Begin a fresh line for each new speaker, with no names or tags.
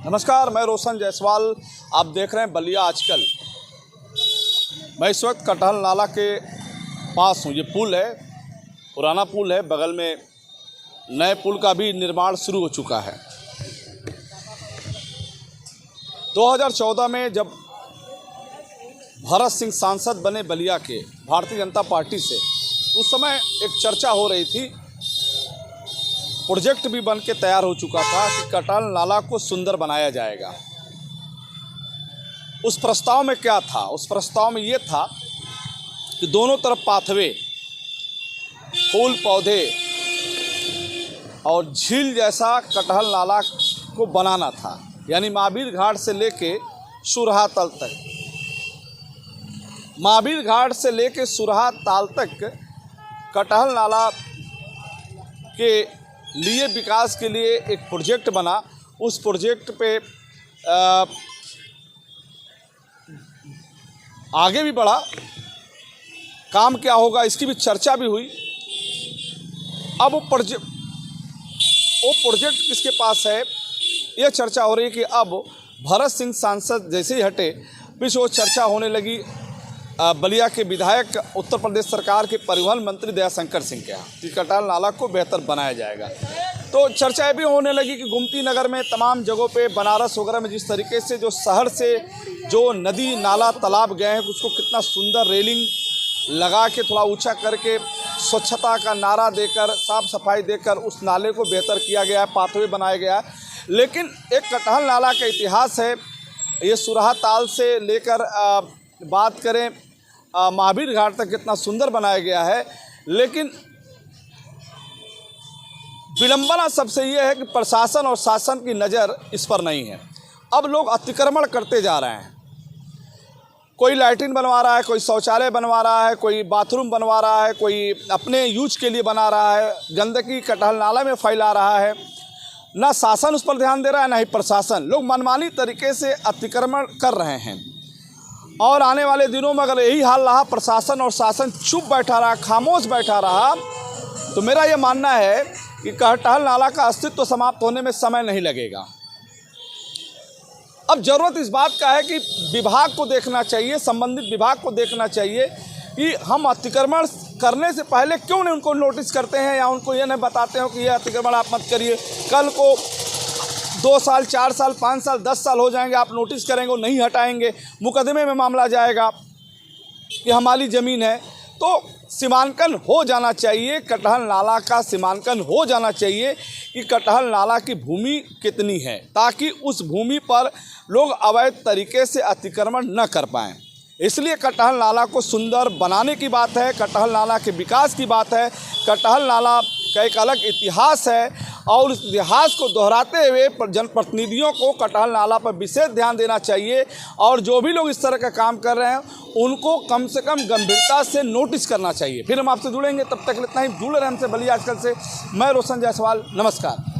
नमस्कार, मैं रोशन जायसवाल। आप देख रहे हैं बलिया आजकल। मैं इस वक्त कटहल नाला के पास हूँ। ये पुल है, पुराना पुल है। बगल में नए पुल का भी निर्माण शुरू हो चुका है। 2014 में जब भरत सिंह सांसद बने बलिया के भारतीय जनता पार्टी से, उस समय एक चर्चा हो रही थी। प्रोजेक्ट भी बन के तैयार हो चुका था कि कटहल नाला को सुंदर बनाया जाएगा। उस प्रस्ताव में क्या था? उस प्रस्ताव में ये था कि दोनों तरफ पाथवे, फूल पौधे और झील जैसा कटहल नाला को बनाना था। यानी महावीर घाट से लेके सुरहा ताल तक, महावीर घाट से लेके सुरहा ताल तक कटहल नाला के लिए विकास के लिए एक प्रोजेक्ट बना। उस प्रोजेक्ट पे आगे भी बढ़ा। काम क्या होगा इसकी भी चर्चा भी हुई। अब वो प्रोजेक्ट किसके पास है, ये चर्चा हो रही है कि अब भरत सिंह सांसद जैसे ही हटे, पीछे वो चर्चा होने लगी बलिया के विधायक, उत्तर प्रदेश सरकार के परिवहन मंत्री दयाशंकर सिंह के यहाँ कि कटहल नाला को बेहतर बनाया जाएगा। तो चर्चाएं भी होने लगी कि गोमती नगर में तमाम जगहों पे, बनारस वगैरह में जिस तरीके से जो शहर से जो नदी नाला तालाब गए हैं, उसको कितना सुंदर रेलिंग लगा के थोड़ा ऊंचा करके स्वच्छता का नारा देकर, साफ सफाई देकर उस नाले को बेहतर किया गया है, पाथवे बनाया गया है। लेकिन एक कटहल नाला का इतिहास है। ये सुरहा ताल से लेकर बात करें महावीर घाट तक कितना सुंदर बनाया गया है। लेकिन विडंबना सबसे ये है कि प्रशासन और शासन की नज़र इस पर नहीं है। अब लोग अतिक्रमण करते जा रहे हैं। कोई लैट्रिन बनवा रहा है, कोई शौचालय बनवा रहा है, कोई बाथरूम बनवा रहा है, कोई अपने यूज के लिए बना रहा है, गंदगी कटहल नाला में फैला रहा है। ना शासन उस पर ध्यान दे रहा है, ना ही प्रशासन। लोग मनमानी तरीके से अतिक्रमण कर रहे हैं। और आने वाले दिनों में अगर यही हाल रहा, प्रशासन और शासन चुप बैठा रहा, खामोश बैठा रहा, तो मेरा ये मानना है कि कटहल नाला का अस्तित्व समाप्त होने में समय नहीं लगेगा। अब ज़रूरत इस बात का है कि विभाग को देखना चाहिए, संबंधित विभाग को देखना चाहिए कि हम अतिक्रमण करने से पहले क्यों नहीं उनको नोटिस करते हैं, या उनको ये नहीं बताते हो कि ये अतिक्रमण आप मत करिए। कल को 2 साल, 4 साल, 5 साल, 10 साल हो जाएंगे, आप नोटिस करेंगे, वो नहीं हटाएंगे, मुकदमे में मामला जाएगा कि हमारी ज़मीन है। तो सीमांकन हो जाना चाहिए, कटहल नाला का सीमांकन हो जाना चाहिए कि कटहल नाला की भूमि कितनी है, ताकि उस भूमि पर लोग अवैध तरीके से अतिक्रमण न कर पाएँ। इसलिए कटहल नाला को सुंदर बनाने की बात है, कटहल नाला के विकास की बात है। कटहल नाला का एक अलग इतिहास है और उस इतिहास को दोहराते हुए जनप्रतिनिधियों को कटहल नाला पर विशेष ध्यान देना चाहिए। और जो भी लोग इस तरह का काम कर रहे हैं, उनको कम से कम गंभीरता से नोटिस करना चाहिए। फिर हम आपसे जुड़ेंगे, तब तक इतना ही। जुड़े रहें हमसे बलिया आजकल से। मैं रोशन जायसवाल, नमस्कार।